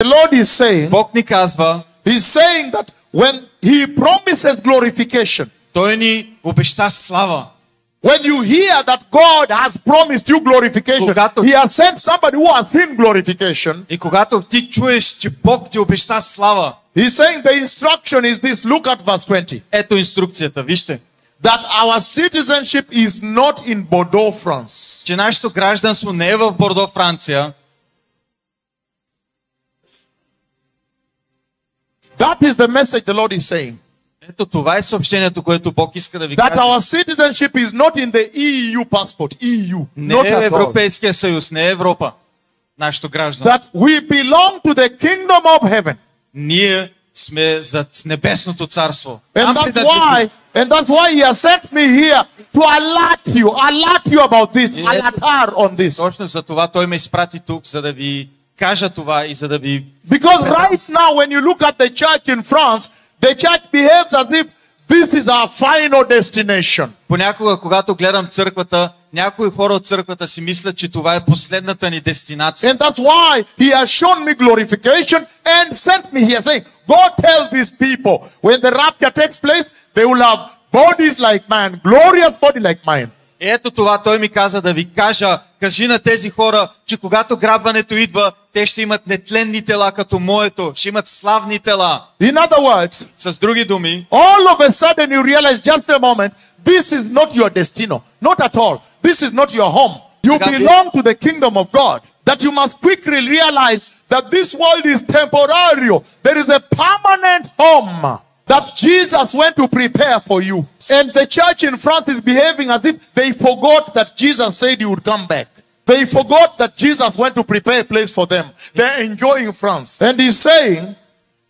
The Lord is saying, Бог ни казва, He's saying that when He promises glorification, Той ни обеща слава. when you hear that God has promised you glorification, Когато- He has sent somebody who has seen glorification. И когато ти чуеш, че Бог ти обеща слава, He's saying the instruction is this. Look at verse 20. ето инструкцията, вижте. That our citizenship is not in Bordeaux, France. Че нашето гражданство не е в Бордо, Франция. That is the message the Lord is saying. Ето това е съобщението, което Бог иска да ви That каже. our citizenship is not in the EU passport. EU. Не Not е at all. Европейския съюз, не е Европа. Нашето гражданство. That we belong to the kingdom of heaven. Ние сме за небесното царство. And Там that's why He has sent me here to alert you about this, alertar on this. Точно за това Той ме изпрати тук, за да ви кажа това и за да ви... Because right now, when you look at the church in France, the church behaves as if this is our final destination. Понякога, когато гледам църквата, някои хора от църквата си мислят, че това е последната ни дестинация. And that's why He has shown me glorification and sent me here saying, go tell these people, when the rapture takes place, they will have bodies like mine, glorious body like mine. Ето това Той ми каза да ви кажа. Кажи на тези хора, че когато грабването идва, те ще имат нетленни тела като моето. Ще имат славни тела. In other words, С други думи, all of a sudden you realize just a moment, this is not your destino. Not at all. This is not your home. You belong to the kingdom of God. That you must quickly realize that this world is temporary. There is a permanent home that Jesus went to prepare for you. And the church in France is behaving as if they forgot that Jesus said He would come back. They forgot that Jesus went to prepare a place for them. They're enjoying France. And He's saying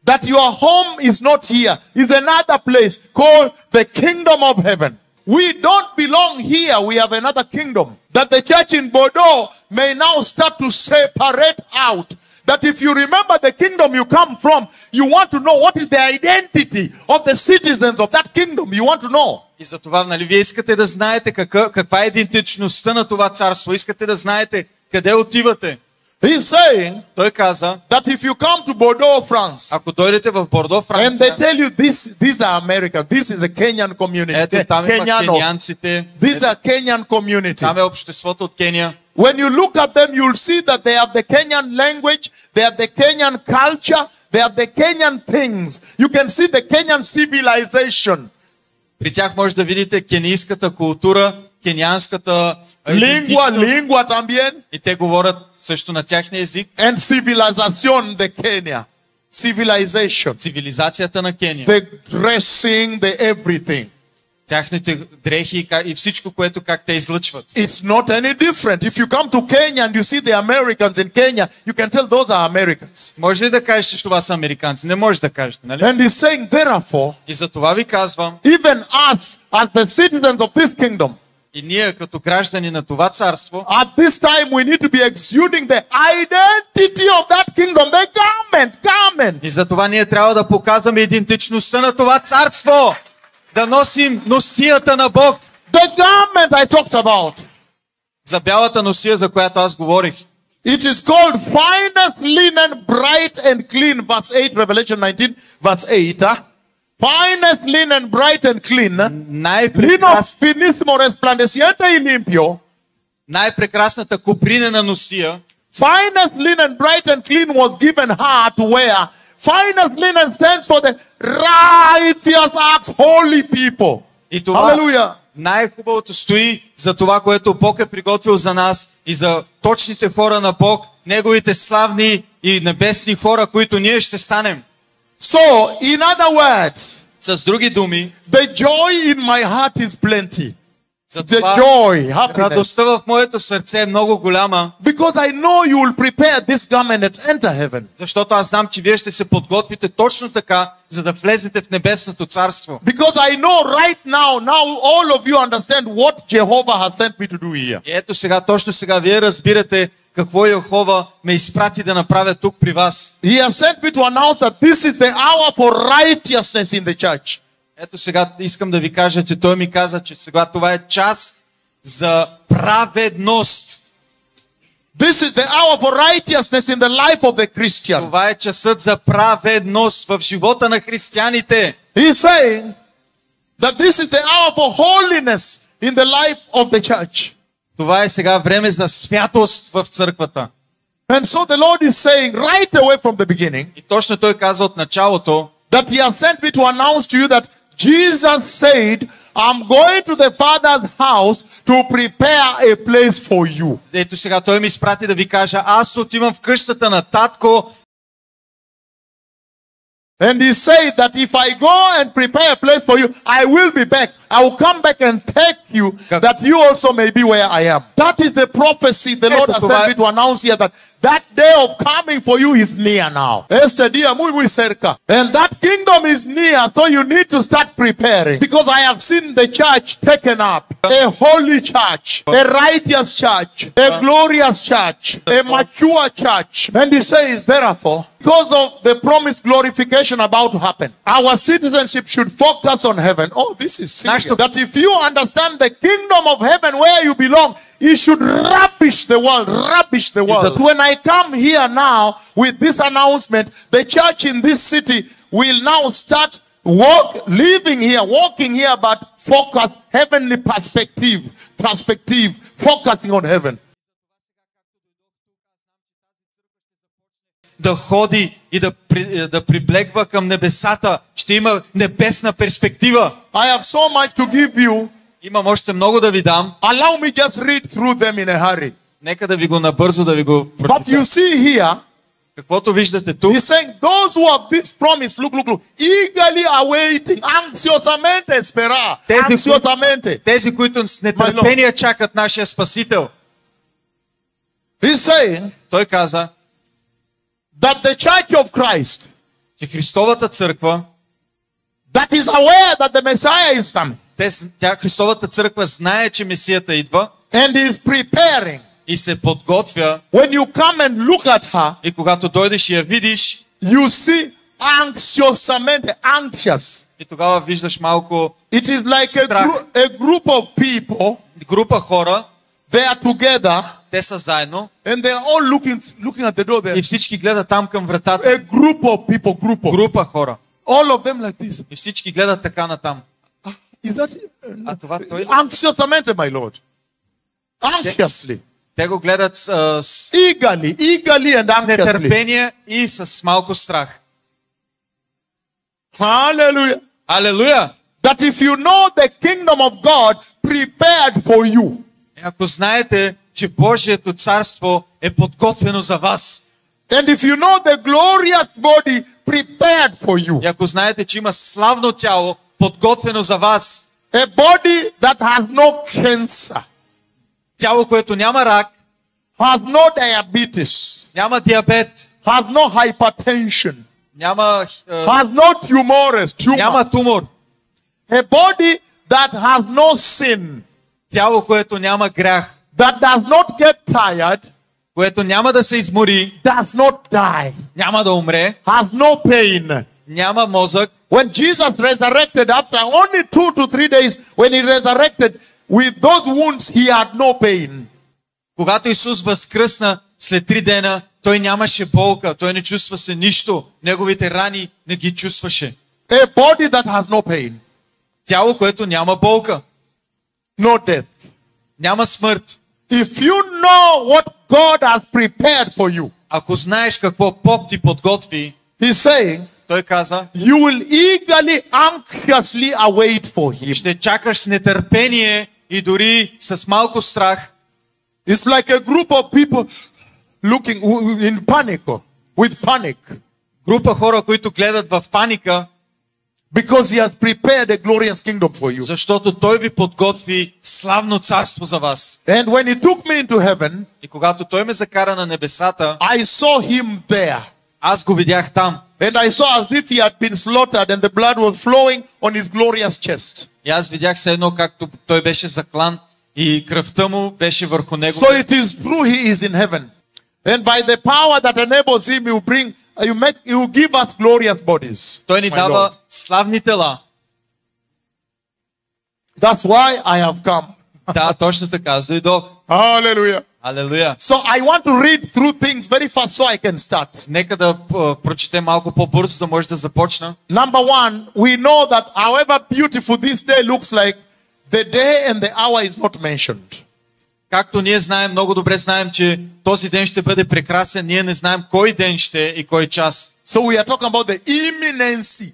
that your home is not here. It's another place called the kingdom of heaven. We don't belong here. We have another kingdom. That the church in Bordeaux may now start to separate out. That if you remember the kingdom you come from, you want to know what is the identity of the citizens of that kingdom. You want to know. и за това, нали, вие искате да знаете каква е идентичността на това царство. Искате да знаете къде отивате. He's saying Той каза, that if you come to Bordeaux, France, ако дойдете в Бордо, and they Франция, tell you these are Americans, this is the Kenyan community, ето там има Kenyano, кенианците, these are Kenyan community. там е обществото от Кения. When you look at them, you'll see that they have the Kenyan language, they have the Kenyan culture, they have the Kenyan things. You can see the Kenyan civilization. При тях може да видите кенийската култура, кенианската Lingua también, и те говорят също на тяхния език. and civilización de Kenya. Civilization. Цивилизацията на Кения. The dressing, the everything. Тяхните дрехи и всичко, което как те излъчват. It's not any different. If you come to Kenya and you see the Americans in Kenya, you can tell those are Americans. Може ли да кажеш, че това са американци? Не може да кажете, нали? And he's saying, therefore, И за това ви казвам, even us, as the citizens of this kingdom, и ние като граждани на това царство, at this time we need to be exuding the identity of that kingdom, the garment. и за това ние трябва да показваме идентичността на това царство. Да носим носията на Бог. The garment I talked about. За бялата носия, за която аз говорих. It is called finest linen, bright and clean. Verse 8, Revelation 19, verse 8. Finest linen, bright and clean. Lino finísimo, resplandeciente y limpio. Най-прекрасната копринена носия. Finest linen, bright and clean was given her to wear. Finest linen stands for the righteous acts, holy people. И това Hallelujah. най-хубавото стои за това, което Бог е приготвил за нас и за точните хора на Бог, неговите славни и небесни хора, които ние ще станем. So, in other words, С други думи, the joy in my heart is plenty. за The това joy, happiness. радостта в моето сърце е много голяма, Because I know you will prepare this garment and enter heaven. защото аз знам, че вие ще се подготвите точно така, за да влезете в небесното царство. Because I know right now all of you understand what Jehovah has sent me to do here. И ето сега, точно сега, вие разбирате какво Йехова ме изпрати да направя тук при вас. He has sent me to announce that this is the hour for righteousness in the church. Ето сега искам да ви кажа, че той ми каза, че сега това е час за праведност. This is the hour for righteousness in the life of the Christian. Това е часът за праведност в живота на християните. He's saying that this is the hour for holiness in the life of the church. Това е сега време за святост в църквата. And so the Lord is saying right away from the beginning И точно той каза от началото, that He has sent me to announce to you that Jesus said, I'm going to the Father's house to prepare a place for you. ето сега той ми изпрати да ви кажа, аз отивам в къщата на татко. And He said that if I go and prepare a place for you, I will be back. I will come back and take you, that you also may be where I am. That is the prophecy the Lord has sent me to announce here, that day of coming for you is near now. Este día muy cerca. And that kingdom is near, so you need to start preparing. Because I have seen the church taken up. A holy church, a righteous church, a glorious church, a mature church. And He says, therefore, because of the promised glorification about to happen, our citizenship should focus on heaven. Oh, this is serious. That if you understand the kingdom of heaven where you belong, you should rubbish the world. Rubbish the world. That when I come here now with this announcement, the church in this city will now start living here, walking here, but focus heavenly perspective, focusing on heaven. Да ходи и да приблегва към небесата. Ще има небесна перспектива. I have so much to give you. Имам още много да ви дам. Allow me just read through them in a hurry. Нека да ви го набързо да ви го But you прочита. see here, Каквото виждате тук, He's saying those who have this promise, look, eagerly awaiting, ansiosamente esperar, ansiosamente. тези, които с нетърпение чакат нашия Спасител. He's saying Той каза, that the church of Christ, че Христовата църква, that is aware that the Messiah is coming, Христовата църква знае, че Месията идва and is preparing. и се подготвя. When you come and look at her, И когато дойдеш и я видиш, you see ansiosamente, anxious. и тогава виждаш малко It is like a group of people. група хора, They are together те са заедно and they are all looking at the door there. и всички гледат там към вратата. A group of people, Група хора. all of them like this. И всички гледат така натам. Is that А това той ли? anxiosamente, my Lord? Anxiously, Те го гледат с eagerly and anxiously. нетърпение и с малко страх. Hallelujah. Алелуя! That if you know the kingdom of God prepared for you, Ако знаете, че Божието царство е подготвено за вас, and if you know the glorious body prepared for you, и ако знаете, че има славно тяло, подготвено за вас, a body that has no cancer, тяло, което няма рак, has no diabetes, няма диабет, has no hypertension, няма has no tumor, няма тумор, a body that has no sin, тяло, което няма грях, that does not get tired, което няма да се измори, does not die, няма да умре, has no pain. няма мозък. When Jesus resurrected after only 2 to 3 days, when He resurrected, with those wounds, He had no pain. Когато Исус възкръсна след 3 дена, той нямаше болка, той не чувства се нищо, неговите рани не ги чувстваше. A body that has no pain, Тяло, което няма болка, no death. няма смърт. If you know what God has prepared for you, Ако знаеш какво Бог ти подготви, He's saying, той каза, you will eagerly, anxiously await for Him. ще чакаш с нетърпение и дори с малко страх. It's like a group of people looking in panic, with panic, Група хора, които гледат в паника, because He has prepared a glorious kingdom for you. защото той ви подготви славно царство за вас. And when He took me into heaven, И когато той ме закара на небесата, I saw Him there. аз го видях там. And I saw as if He had been slaughtered and the blood was flowing on His glorious chest. И аз видях се едно както той беше заклан и кръвта му беше върху него. So it is true He is in heaven. And by the power that enables Him, He will give us glorious bodies. Той ни My дава Lord. славни тела. That's why I have come. Да, точно така, аз дойдох. Hallelujah. Алелуя. So I want to read through things very fast so I can start. Нека да прочетем малко по-бързо, да може да започна. Number one, we know that however beautiful this day looks like, the day and the hour is not mentioned. Както ние знаем, много добре знаем, че този ден ще бъде прекрасен, ние не знаем кой ден ще е и кой час. So we are talking about the imminency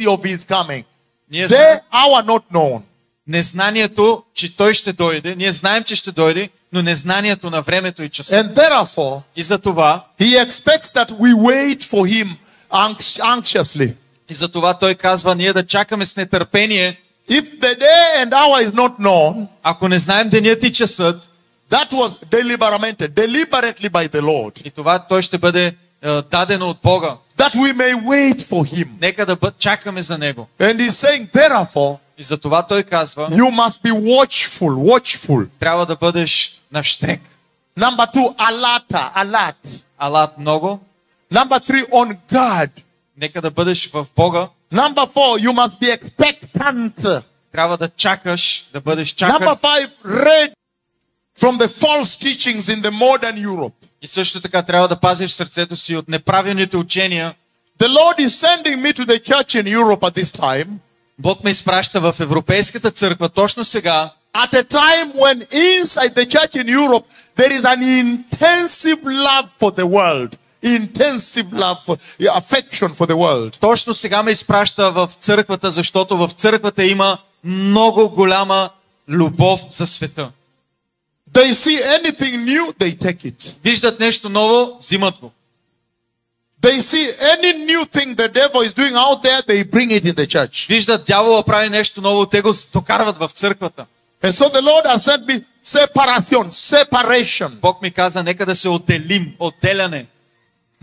of his coming. Ние The знаем hour not known. незнанието, че той ще дойде. Ние знаем, че ще дойде, но незнанието на времето и часа. And therefore, И за това, he expects that we wait for him anxiously. и за това той казва, ние да чакаме с нетърпение. If the day and hour is not known, Ако не знаем денят и часът, that was deliberately by the Lord, и това той ще бъде дадено от Бога. that we may wait for him. Нека да чакаме за него. And he's saying, therefore, И за това той казва, you must be watchful. трябва да бъдеш на щрек. Number two, alert. Алат много. Number three, on guard. Нека да бъдеш в Бога. Number four, you must be expectant. Трябва да чакаш, да бъдеш Number чакан. five, read from the false teachings in the modern Europe. И също така трябва да пазиш сърцето си от неправилните учения. The Lord is sending me to the church in Europe at this time, Бог ме изпраща в Европейската църква точно сега, at a time when inside the church in Europe there is an intensive love for the world. Intensive love, affection for the world. точно сега ме изпраща в църквата, защото в църквата има много голяма любов за света. They see anything new, they take it. Виждат нещо ново, взимат го. They see any new thing the devil is doing out there, they bring it in the church. Виждат дявола прави нещо ново, те го докарват в църквата. And so the Lord has sent me separation. Бог ми каза, нека да се отделим, отделяне.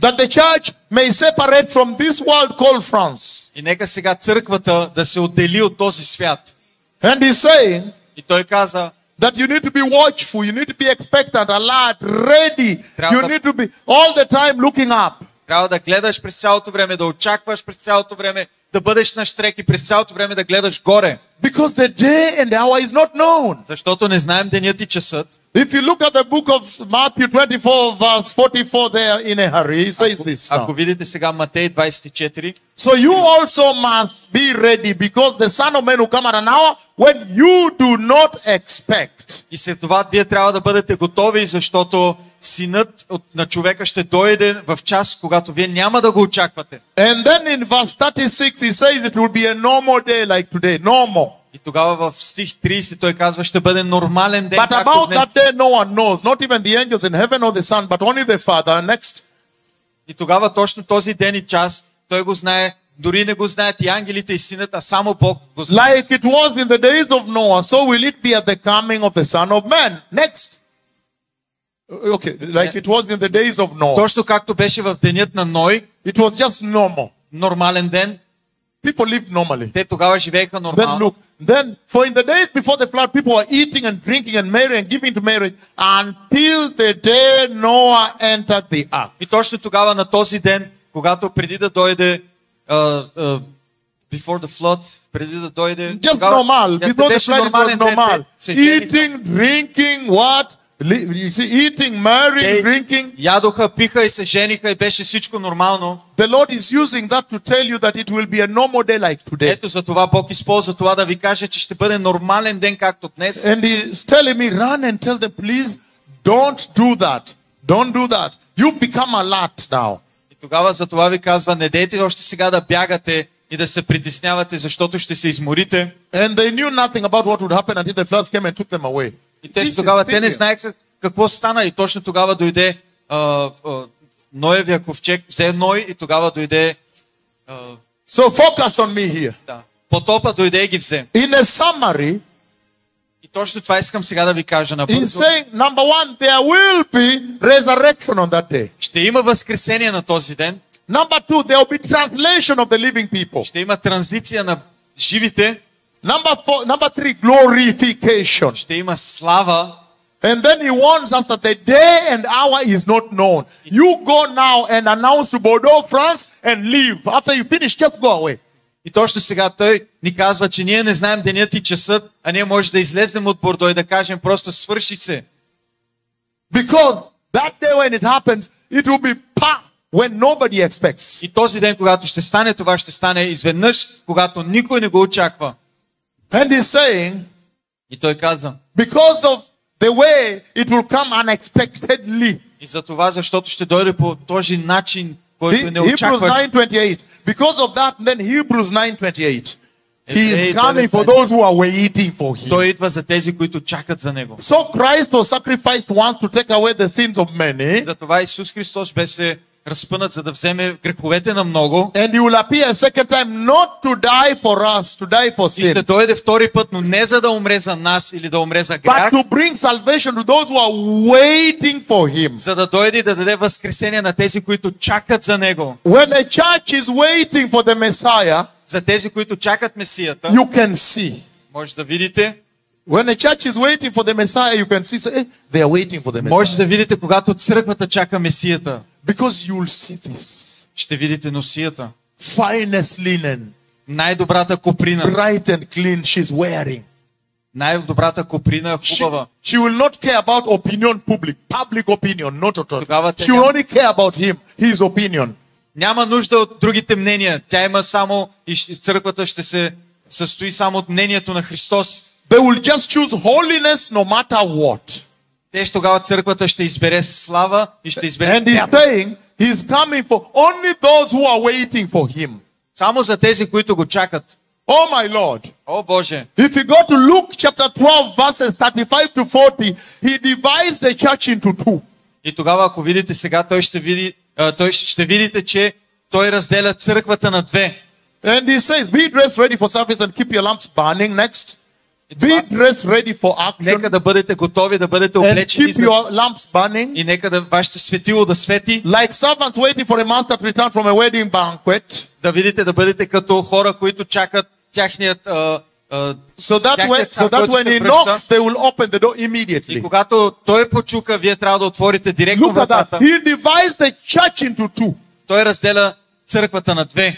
That the church may separate from this world called France. И нека сега църквата да се отдели от този свят. And he's saying И той каза, that you need to be watchful, you need to be expectant, alert, ready. Трябва You да- need to be all the time looking up. трябва да гледаш през цялото време, да очакваш през цялото време, да бъдеш на щрек и през цялото време да гледаш горе. Because the day and the hour is not known. Защото не знаем денят и часът. If you look at the book of Matthew 24, verse 44 there in a hurry, he says this Ако now. видите сега Матей 24, So you also must be ready because the Son of Man will come at an hour when you do not expect. и след това вие трябва да бъдете готови, защото Синът на човека ще дойде в час, когато вие няма да го очаквате. And then in verse 36, he says it will be a normal day like today. Normal. И тогава в стих 30 той казва, ще бъде нормален ден, But както about днес. that day, no one knows. Not even the angels in heaven or the Son, but only the Father. Next. И тогава точно този ден и час, той го знае, дори не го знаят и ангелите и Синът, а само Бог го знае. Like it was in the days of Noah, so will it be at the coming of the Son of Man. Next. Okay, like it was in the days of Noah. Точно както беше в денят на Ной, It was just normal. нормален ден, People lived normally. те тогава живееха Then нормално. look, for in the days before the flood, people were eating and drinking and marrying and giving to marriage until the day Noah entered the ark. И точно тогава на този ден, когато преди да дойде before the flood, преди да дойде, Just тогава, normal. те Before the беше flood, it was нормален ден, normal. те се жениха. Eating, drinking, what? You see, eating, marrying, Те drinking. ядоха, пиха и се жениха и беше всичко нормално. The Lord is using that to tell you that it will be a normal day like today. Ето за това Бог използва това да ви каже, че ще бъде нормален ден както днес. And He's telling me, run and tell them, please don't do that. Don't do that. You become alert now. И тогава за това ви казва, не дейте още сега да бягате и да се притеснявате, защото ще се изморите. And they knew nothing about what would happen until the floods came and took them away. И те This is тогава те не serious. знаеха какво стана и точно тогава дойде Ноевия ковчег, взе Ной и тогава дойде So focus on me here. потопа, дойде и ги взе. In a summary, И точно това искам сега да ви кажа he's набързо. saying, number one, there will be resurrection on that day. Ще има възкресение на този ден, Number two, there will be translation of the living people. ще има транзиция на живите, Number three, glorification. ще има слава. And then he warns us that the day and hour is not known. You go now and announce to Bordeaux, France, and leave. After you finish, just go away. И точно сега той ни казва, че ние не знаем денят и часът, а ние може да излезнем от Бордо и да кажем просто свърши се. Because that day when it happens, it will be when nobody expects. И този ден, когато ще стане, това ще стане изведнъж, когато никой не го очаква. And he's saying, И той каза, because of the way it will come unexpectedly. и за това, защото ще дойде по този начин, който не Hebrews очаква. 9:28. Because of that, then Hebrews 9:28. He is Hey, coming for those who are waiting for him. Той идва за тези, които чакат за него. So Christ was sacrificed once to take away the sins of many. Затова Исус Христос беше разпънат, за да вземе греховете на много. And he will appear a second time not to die for us, to die for И ще sin, дойде втори път, но не за да умре за нас или да умре за but грях, to bring salvation to those who are waiting for him. за да дойде и да даде възкресение на тези, които чакат за него. When a church is waiting for the Messiah, За тези, които чакат Месията, you can see. може да видите, When a church is waiting for the Messiah, you can see, say, they are waiting for the Messiah. може да видите, когато църквата чака Месията. Because you will see this. Ще видите носията. Finest linen, Най-добрата коприна. bright and clean, she's wearing. Най-добрата коприна е хубава. She will not care about opinion, public opinion, not at all. Тогава те She will няма- only care about him, his opinion. Няма нужда от другите мнения. Тя има само, и църквата ще се състои само от мнението на Христос. They will just choose holiness no matter what. Тогава църквата ще избере слава и ще избере And he's свят. saying he's coming for only those who are waiting for him. Само за тези, които го чакат. Oh my Lord. О, Боже! If you go to Luke chapter 12 verses 35 to 40, he divides the church into two. И тогава, ако видите сега, той ще видите, че той разделя църквата на две. And he says, be dressed ready for service and keep your lamps burning. Next. Be dressed ready for action Нека да бъдете готови, да бъдете and облечени keep your lamps burning. и нека да вашето светило да свети. Like servants waiting for a master to return from a wedding banquet. Да видите, да бъдете като хора, които чакат тяхният So that when he knocks, they will open the door И immediately. когато той почука, вие трябва да отворите директно Look at that. вратата. He divides the church into two. Той разделя църквата на две.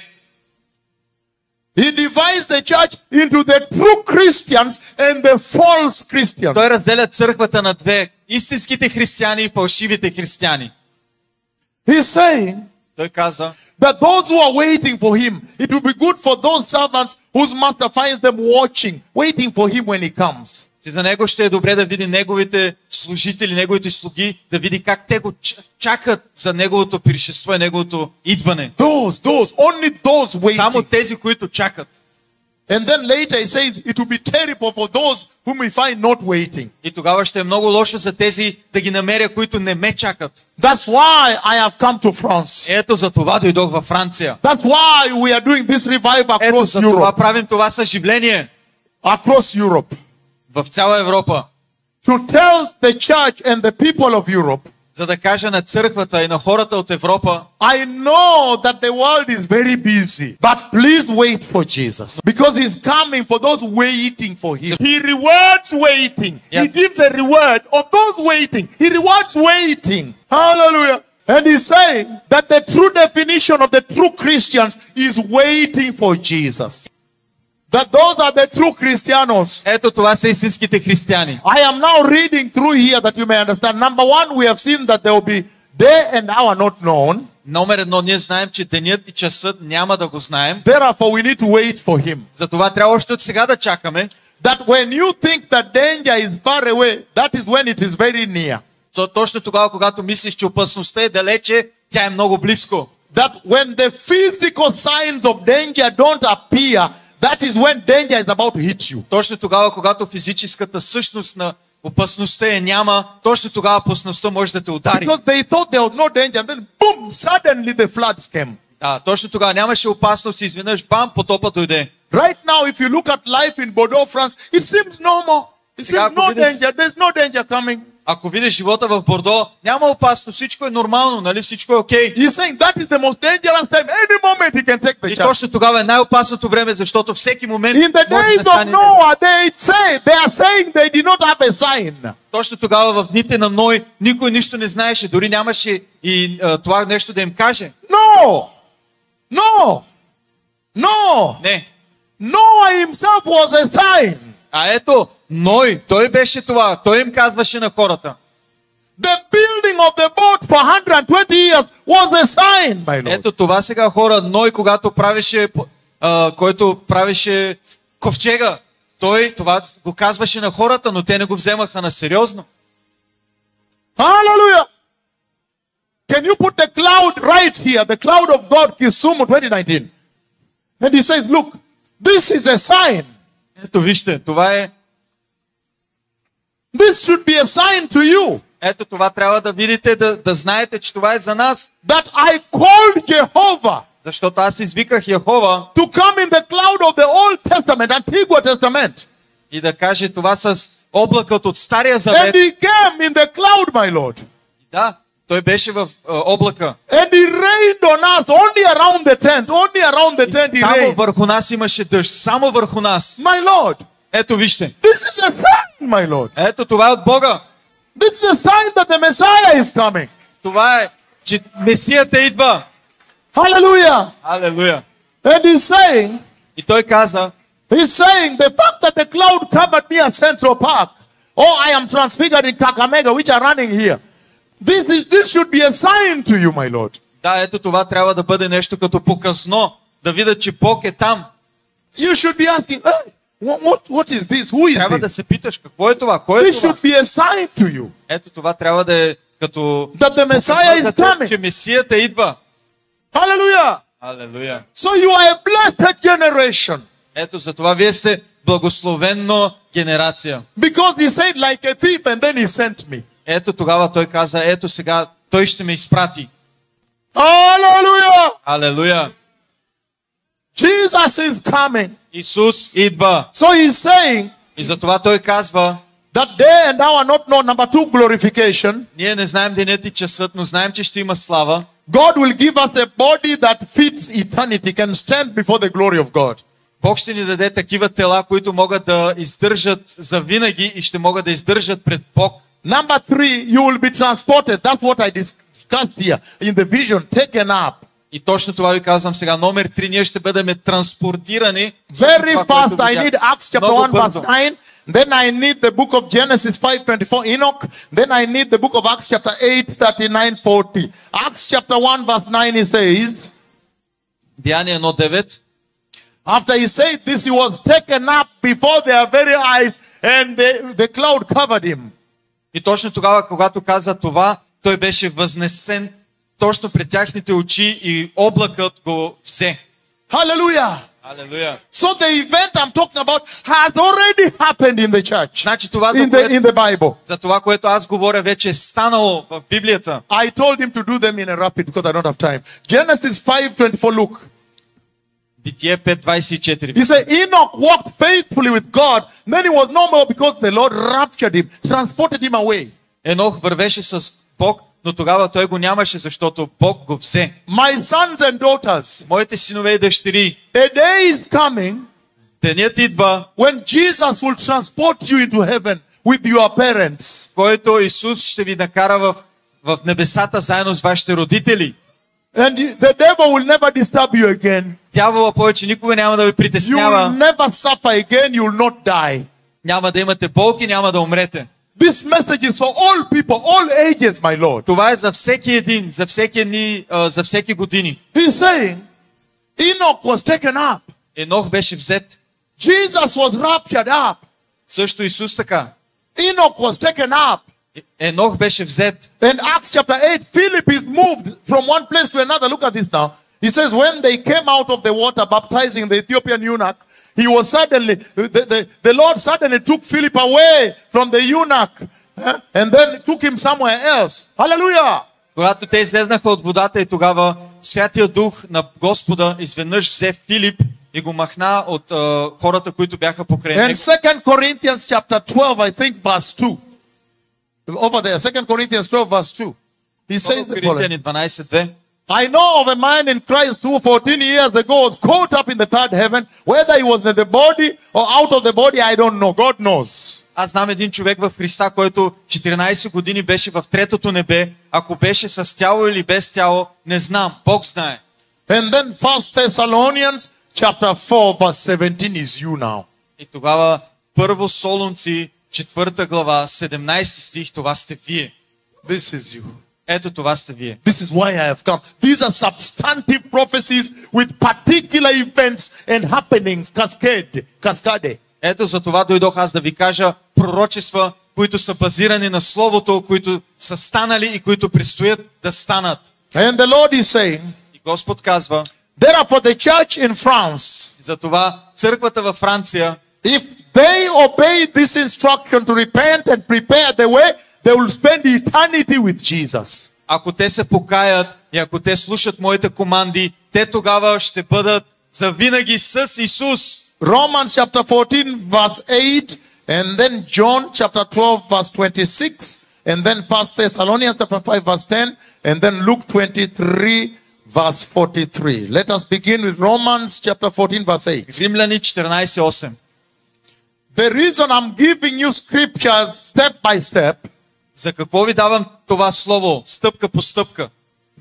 He divides the church into the true Christians and the false Christians. Той разделя църквата на две. Истинските християни и фалшивите християни. He's saying Той каза, that those who are waiting for him, it will be good for those servants whose master finds them watching, waiting for him when he comes. че за него ще е добре да види неговите служители, неговите слуги, да види как те го чакат за неговото пришество и неговото идване. Only those Само waiting. тези, които чакат. And then later he says it will be terrible for those whom we find not waiting. И тогава ще е много лошо за тези да ги намеря, които не ме чакат. That's why I have come to France. Ето за това дойдох във Франция. That's why we are doing this revival Ето across за това Europe. правим това съживление Across Europe. в цяла Европа. To tell the church and the people of Europe, За да кажа на църквата и на хората от Европа, I know that the world is very busy, but please wait for Jesus. Because he's coming for those waiting for him. He rewards waiting. Yeah. He gives a reward of those waiting. He rewards waiting. Hallelujah. And he's saying that the true definition of the true Christians is waiting for Jesus. That those are the true Christianos. ето това са истинските християни. I am now reading through here that you may understand. Number one, we have seen that there will be day and hour not known. Номер едно, ние знаем, че денят и часът няма да го знаем. Therefore, we need to wait for him. Затова трябва още от сега да чакаме. That when you think that danger is far away, that is when it is very near. Точно тогава, когато мислиш, че опасността е далече, тя е много близко. That when the physical signs of danger don't appear, that is when danger is about to hit you. Точно тогава, когато физическата същност на опасността е няма, точно тогава опасността може да те удари. Because they thought there was no danger, and then boom, suddenly the floods came. Да, точно тогава нямаше опасност и изведнъж бам, потопа дойде. Right now, if you look at life in Bordeaux, France, it seems normal. It Сега, seems ако no видиш- danger. There's no danger coming. Ако видиш живота в Бордо, няма опасност, всичко е нормално, нали? Всичко е окей. He's saying that is the most dangerous time. Any moment he can take the И chance. точно тогава е най-опасното време, защото всеки момент In the може days да of стане. Noah, they are saying they did not have a sign. Точно тогава в дните на Ной никой нищо не знаеше, дори нямаше и това нещо да им каже. No. No. No. Не. Noah himself was a sign. А ето, Ной, той беше това, той им казваше на хората. The building of the boat for 120 years was a sign, my Lord. Ето това сега хора, Ной, когато правеше, който правеше ковчега, той това го казваше на хората, но те не го вземаха на сериозно. Hallelujah. Can you put the cloud right here? The cloud of God, Kisumu 2019. And he says, look, this is a sign. Ето вижте, това е. This should be a sign to you. Ето това трябва да видите, да знаете, че това е за нас. That I called Jehovah Защото аз извиках Яхова to come in the cloud of the Old Testament, Antigua Testament. и да каже това с облакът от Стария And Завет. he came in the cloud, my Lord. Да, той беше в облака. And he rained on us only around the tent. Only around the tent he Само rained. върху нас имаше дъжд. Само върху нас. My Lord, Ето вижте. this is a sign, my Lord. Ето това е от Бога. This is a sign that the Messiah is coming. Това е, че Месията идва. Hallelujah. Алелуя. And he's saying, И той каза, the fact that the cloud covered me at Central Park, or I am transfigured in Kakamega, which are running here. This should be a sign to you, my Lord. да, ето това трябва да бъде нещо като показно, да видят, че Бог е там. You should be asking, hey, what is this? Who Трябва is да this? се питаш, какво е това? Кой е This това? should be a sign to you Ето това трябва да е като that the Messiah is показател, че coming. Месията идва. Hallelujah. Алелуя. So you are a blessed generation. Ето за това вие сте благословенно генерация. Because he said like a thief and then he sent me. Ето тогава той каза, ето сега той ще ме изпрати. Hallelujah. Алелуя. Jesus is coming. Исус идва. So he's saying И затова той казва, that day and hour not known. Number 2, glorification. ние не знаем денят и часът, но знаем, че ще има слава. God will give us a body that fits eternity, can stand before the glory of God. Бог ще ни даде такива тела, които могат да издържат за винаги и ще могат да издържат пред Бог. Number 3, you will be transported. That's what I discussed here in the vision. Taken up. И точно това ви казвам сега. Номер 3, ние ще бъдем транспортирани. Very Това, fast. което I видях. need Acts chapter Много 1 verse бързо. 9. Then I need the book of Genesis 5:24, Enoch. Then I need the book of Acts chapter 8, 39, 40. Acts chapter 1 verse 9 he says, Деяние 1:9. after he said this, he was taken up before their very eyes and the cloud covered him. И точно тогава, когато каза това, той беше възнесен точно пред тяхните очи и облакът го взе. Hallelujah. Алелуя. So the event I'm talking about has already happened in the church, Значи това, in the Bible. за това, което аз говоря, вече е станало в Библията. I told him to do them in a rapid because I don't have time. Genesis 5:24, look. Битие 5:24. He said, Enoch walked faithfully with God. Then he was no more because the Lord raptured him, transported him away. Енох вървеше с Бог, но тогава той го нямаше, защото Бог го взе. My sons and daughters, Моите синове и дъщери, a day is coming денят идва, when Jesus will transport you into heaven with your parents. който Исус ще ви накара в небесата заедно с вашите родители. And the devil will never disturb you again. Дявола повече никога няма да ви You will притеснява. never suffer again. You will not die. Няма да имате болки, няма да умрете. This message is for all people, all ages, my Lord. Това е за всеки един, за всеки години. He's saying, Enoch was taken up. Енох беше взет. Jesus was raptured up. Също Исус така. Enoch was taken up. Енох беше взет. In Acts chapter 8, Philip is moved from one place to another. Look at this now. He says, when they came out of the water baptizing the Ethiopian eunuch, he was suddenly, the Lord suddenly took Philip away from the eunuch and then took him somewhere else. Hallelujah. Когато те излезнаха от водата и тогава Святия Дух на Господа изведнъж взе Филип и го махна от хората, които бяха покрай And него. 2 Corinthians chapter 12, I think verse 2. Over there, 2 Corinthians 12 verse 2. He says the following. Коринтияни 12:2. I know of a man in Christ who 14 years ago was caught up in the third heaven. Whether he was in the body or out of the body, I don't know. God knows. Аз знам един човек в Христа, който 14 години беше в третото небе. Ако беше с тяло или без тяло, не знам. Бог знае. And then 1 Thessalonians chapter 4 verse 17 is you now. И тогава Първо Солунци, 4 глава, 17 стих, това сте вие. This is you. Ето това сте вие. This is why I have come. These are substantive prophecies with particular events and happenings, cascade. Ето за това дойдох аз да ви кажа пророчества, които са базирани на Словото, които са станали и които предстоят да станат. And the Lord is saying, И Господ казва, therefore the church in France, за това църквата във Франция, if they obey this instruction to repent and prepare the way, they will spend eternity with Jesus. ако те се покаят и ако те слушат моите команди, те тогава ще бъдат завинаги с Исус. Romans chapter 14 verse 8, and then John chapter 12 verse 26, and then 1 Thessalonians chapter 5 verse 10, and then Luke 23 verse 43. Let us begin with Romans chapter 14 verse 8. Римляни 14:8. The reason I'm giving you scriptures step by step, За какво ви давам това слово, стъпка по стъпка?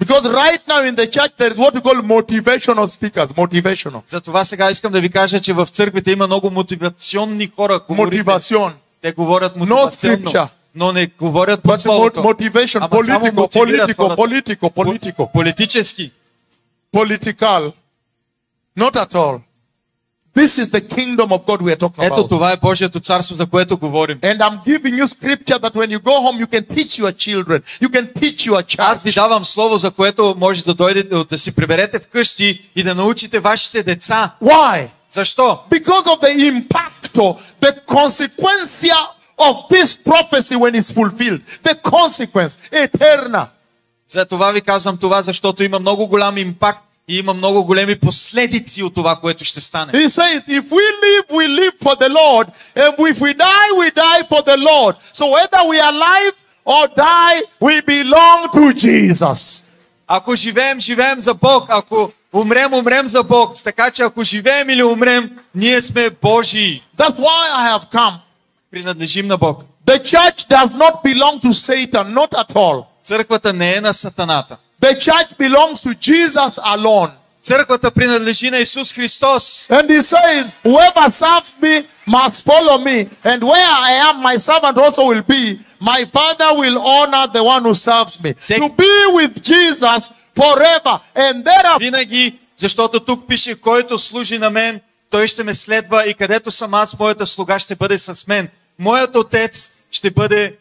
because right now in the church there is what we call motivational speakers. Motivational. Затова сега искам да ви кажа, че в църквите има много мотивационни хора. Motivation. Те говорят scripture. мотивационно, но не говорят по But словото. motivation, Ама само мотивират хората. political. Политически. Political. Not at all. This is the kingdom of God we are talking Ето about. това е Божието царство, за което говорим. And I'm giving you scripture that when you go home, you can teach your children. You can teach your Аз ви church. давам слово, за което може да дойдете, да си приберете вкъщи и да научите вашите деца. Why? Защо? Because of the impact, the consequencia of this prophecy when it's fulfilled. The consequence, eternal. За това ви казвам това, защото има много голям импакт и има много големи последици от това, което ще стане. He says, if we live for the Lord. And if we die for the Lord. So whether we are alive or die, we belong to Jesus. Ако живеем, живеем за Бог. Ако умрем, умрем за Бог. Така че ако живеем или умрем, ние сме Божии. That's why I have come. Принадлежим на Бог. The church does not belong to Satan, not at all. Църквата не е на сатаната. The church belongs to Jesus alone. Църквата принадлежи на Исус Христос. And he says, whoever serves me must follow me. And where I am, my servant also will be. My Father will honor the one who serves me. To be with Jesus forever. And thereafter. Винаги, защото тук пише, който служи на мен, той ще ме следва и където съм аз, моята слуга ще бъде с мен. Моят отец ще бъде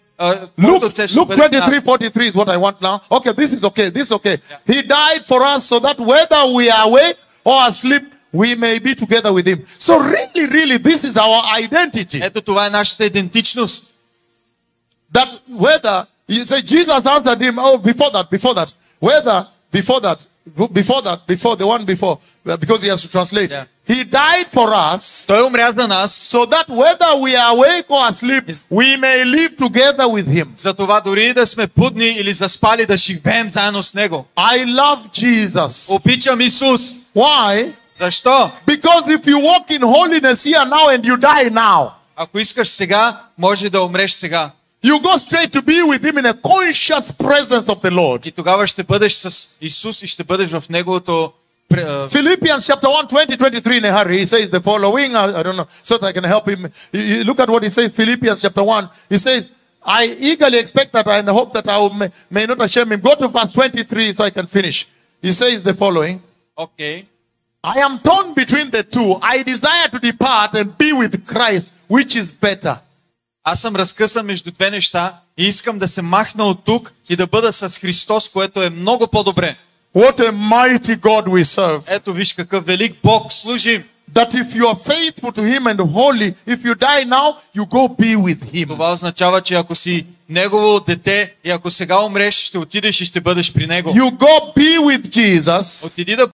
Luke 23:43 is what I want now. Okay, this is okay. This is okay. Yeah. He died for us so that whether we are awake or asleep, we may be together with him. So really, this is our identity. Ето това е нашата идентичност. That whether, you say Jesus answered him, oh, before that, before the one before, because he has to translate. Yeah. He died for us. Той умря за нас. So that whether we are awake or asleep, we may live together with him. За това дори да сме будни или заспали, да живеем заедно с него. I love Jesus. Обичам Исус. Why? Защо? Because if you walk in holiness here now and you die now, Ако искаш сега, може да умреш сега. you go straight to be with him in a conscious presence of the Lord. И тогава ще бъдеш с Исус и ще бъдеш в неговото. Philippians chapter 1, 20-23 in a hurry. He says the following. I don't know, so that I can help him. Look at what he says, Philippians chapter 1. He says, I eagerly expect that and hope that I may not shame him. Go to verse 23 so I can finish. He says the following. Okay. I am torn between the two. I desire to depart and be with Christ, which is better. Аз съм разкъсан между две неща и искам да се махна от тук и да бъда с Христос, което е много по-добре. What a mighty God we serve. Ето виж какъв велик Бог служим. That if you are faithful to him and holy, if you die now, you go be with him. Това означава, че ако си негово дете и ако сега умреш, ще отидеш и ще бъдеш при него. You go be with Jesus. Отиди да